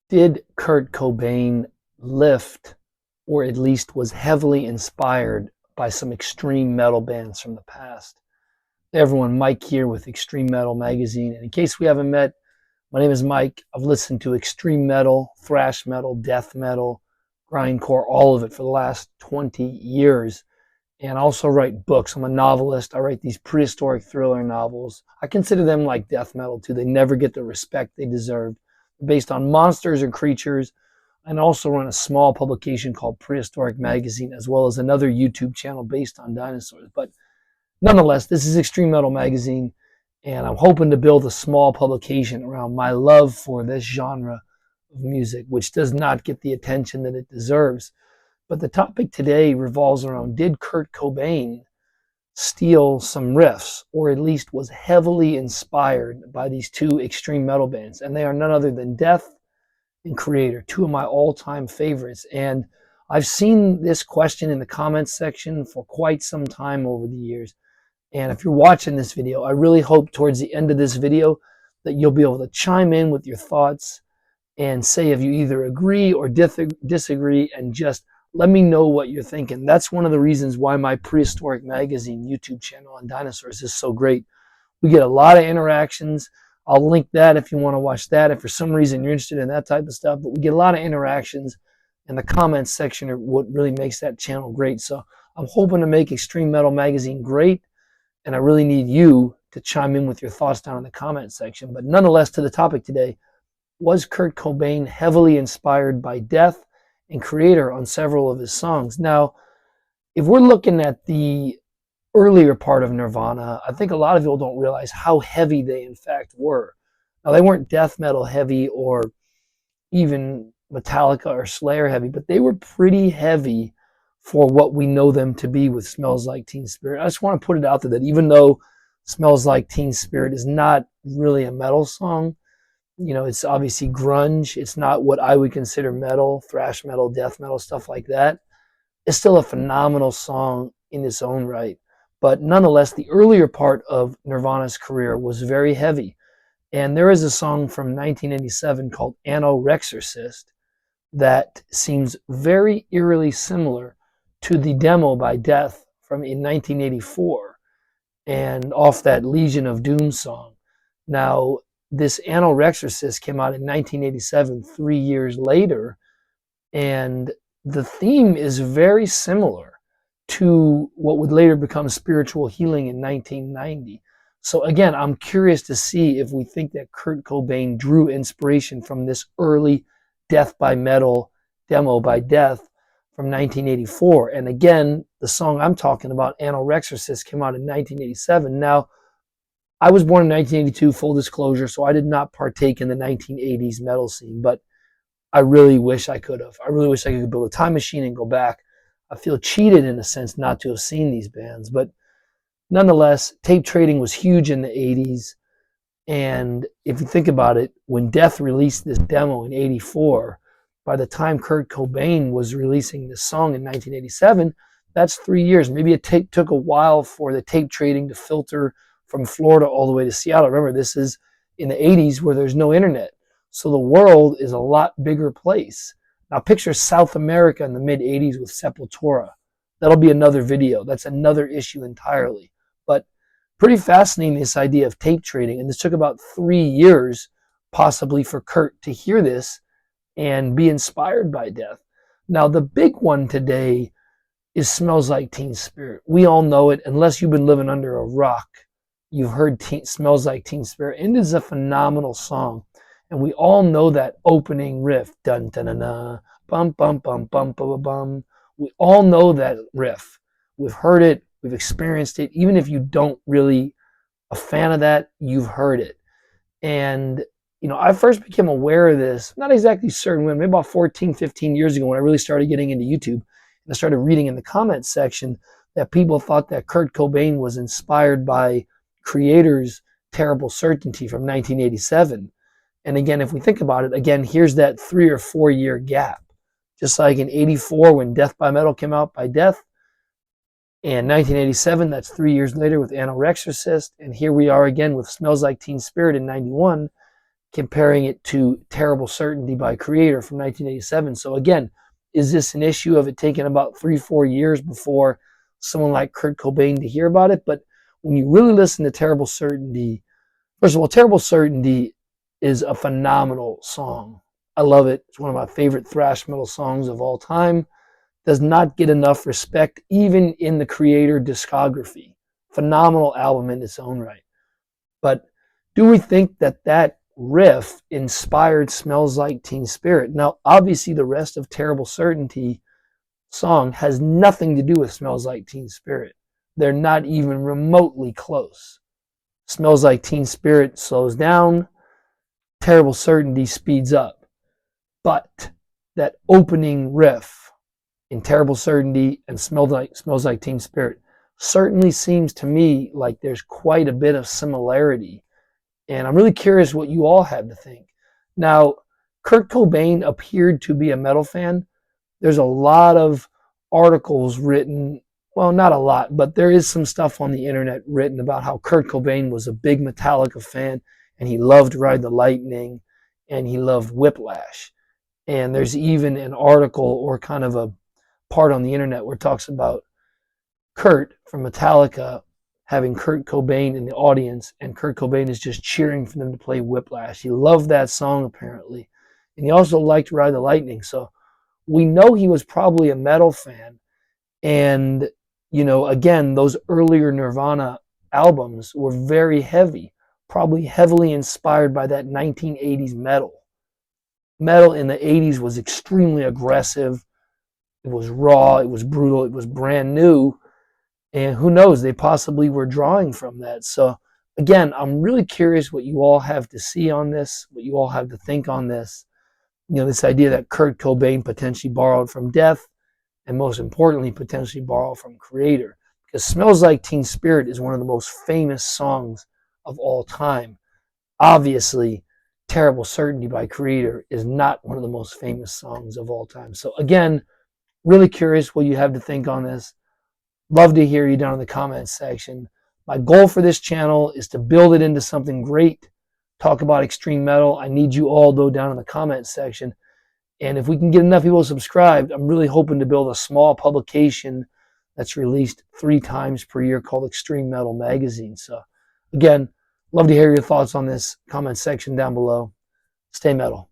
Did Kurt Cobain lift, or at least was heavily inspired by some extreme metal bands from the past? Hey everyone, Mike here with Extreme Metal Magazine. And in case we haven't met, my name is Mike. I've listened to extreme metal, thrash metal, death metal, grindcore, all of it for the last 20 years. And I also write books. I'm a novelist. I write these prehistoric thriller novels. I consider them like death metal too. They never get the respect they deserve. Based on monsters and creatures, and also run a small publication called Prehistoric Magazine, as well as another YouTube channel based on dinosaurs. But nonetheless, this is Extreme Metal Magazine, and I'm hoping to build a small publication around my love for this genre of music, which does not get the attention that it deserves. But the topic today revolves around, did Kurt Cobain steal some riffs, or at least was heavily inspired by these two extreme metal bands? And they are none other than Death and Kreator, two of my all-time favorites. And I've seen this question in the comments section for quite some time over the years. And if you're watching this video, I really hope towards the end of this video that you'll be able to chime in with your thoughts and say if you either agree or disagree, and just let me know what you're thinking. That's one of the reasons why my Prehistoric Magazine YouTube channel on dinosaurs is so great. We get a lot of interactions. I'll link that if you want to watch that, if for some reason you're interested in that type of stuff. But we get a lot of interactions, and the comments section are what really makes that channel great. So I'm hoping to make Extreme Metal Magazine great, and I really need you to chime in with your thoughts down in the comment section. But nonetheless, to the topic today, was Kurt Cobain heavily inspired by Death and Kreator on several of his songs? Now, if we're looking at the earlier part of Nirvana, I think a lot of people don't realize how heavy they in fact were. Now, they weren't death metal heavy or even Metallica or Slayer heavy, but they were pretty heavy for what we know them to be with Smells Like Teen Spirit. I just want to put it out there that even though Smells Like Teen Spirit is not really a metal song, you know, it's obviously grunge. It's not what I would consider metal, thrash metal, death metal, stuff like that. It's still a phenomenal song in its own right. But nonetheless, the earlier part of Nirvana's career was very heavy. And there is a song from 1987 called Anorexorcist that seems very eerily similar to the demo by Death in 1984, and off that Legion of Doom song. Now, this Anorexorcist came out in 1987, 3 years later, and the theme is very similar to what would later become Spiritual Healing in 1990. So again, I'm curious to see if we think that Kurt Cobain drew inspiration from this early Death by Metal demo by Death from 1984. And again, the song I'm talking about, Anorexorcist, came out in 1987. Now, I was born in 1982, full disclosure, so I did not partake in the 1980s metal scene, but I really wish I could have. I really wish I could build a time machine and go back. I feel cheated in a sense not to have seen these bands, but nonetheless, tape trading was huge in the 80s. And if you think about it, when Death released this demo in 84, by the time Kurt Cobain was releasing this song in 1987, that's 3 years. Maybe it took a while for the tape trading to filter from Florida all the way to Seattle. Remember, this is in the 80s where there's no internet. So the world is a lot bigger place. Now picture South America in the mid 80s with Sepultura. That'll be another video. That's another issue entirely. But pretty fascinating, this idea of tape trading. And this took about 3 years possibly for Kurt to hear this and be inspired by Death. Now the big one today is Smells Like Teen Spirit. We all know it. Unless you've been living under a rock, you've heard Smells Like Teen Spirit. And it is a phenomenal song. And we all know that opening riff. Dun dun dun dun, bum bum bum bum bum bum. We all know that riff. We've heard it. We've experienced it. Even if you don't really a fan of that, you've heard it. And you know, I first became aware of this, not exactly certain when, maybe about 14, 15 years ago when I really started getting into YouTube. And I started reading in the comments section that people thought that Kurt Cobain was inspired by Kreator's Terrible Certainty from 1987. And again, if we think about it, again, here's that 3 or 4 year gap. Just like in 84 when Death by Metal came out by Death, and 1987, that's 3 years later with Anorexorcist, and here we are again with Smells Like Teen Spirit in 91. comparing it to Terrible Certainty by Kreator from 1987. So again, is this an issue of it taking about 3-4 years before someone like Kurt Cobain to hear about it? But when you really listen to Terrible Certainty, first of all, Terrible Certainty is a phenomenal song. I love it. It's one of my favorite thrash metal songs of all time. Does not get enough respect, even in the Kreator discography. Phenomenal album in its own right. But do we think that that riff inspired Smells Like Teen Spirit? Now, obviously, the rest of Terrible Certainty song has nothing to do with Smells Like Teen Spirit. They're not even remotely close. Smells Like Teen Spirit slows down. Terrible Certainty speeds up. But that opening riff in Terrible Certainty and Smells Like Teen Spirit certainly seems to me like there's quite a bit of similarity. And I'm really curious what you all have to think. Now, Kurt Cobain appeared to be a metal fan. There's a lot of articles written, well, not a lot, but there is some stuff on the internet written about how Kurt Cobain was a big Metallica fan, and he loved Ride the Lightning, and he loved Whiplash. And there's even an article or kind of a part on the internet where it talks about Kurt from Metallica having Kurt Cobain in the audience, and Kurt Cobain is just cheering for them to play Whiplash. He loved that song, apparently. And he also liked Ride the Lightning. So we know he was probably a metal fan. And, you know, again, those earlier Nirvana albums were very heavy, probably heavily inspired by that 1980s metal. Metal in the 80s was extremely aggressive. It was raw. It was brutal. It was brand new. And who knows, they possibly were drawing from that. So again, I'm really curious what you all have to see on this, what you all have to think on this. You know, this idea that Kurt Cobain potentially borrowed from Death, and most importantly, potentially borrowed from Kreator. Because Smells Like Teen Spirit is one of the most famous songs of all time. Obviously, Terrible Certainty by Kreator is not one of the most famous songs of all time. So again, really curious what you have to think on this. Love to hear you down in the comments section. My goal for this channel is to build it into something great. Talk about extreme metal. I need you all, though, down in the comments section. And if we can get enough people subscribed, I'm really hoping to build a small publication that's released 3 times per year called Extreme Metal Magazine. So again, love to hear your thoughts on this. Comment section down below. Stay metal.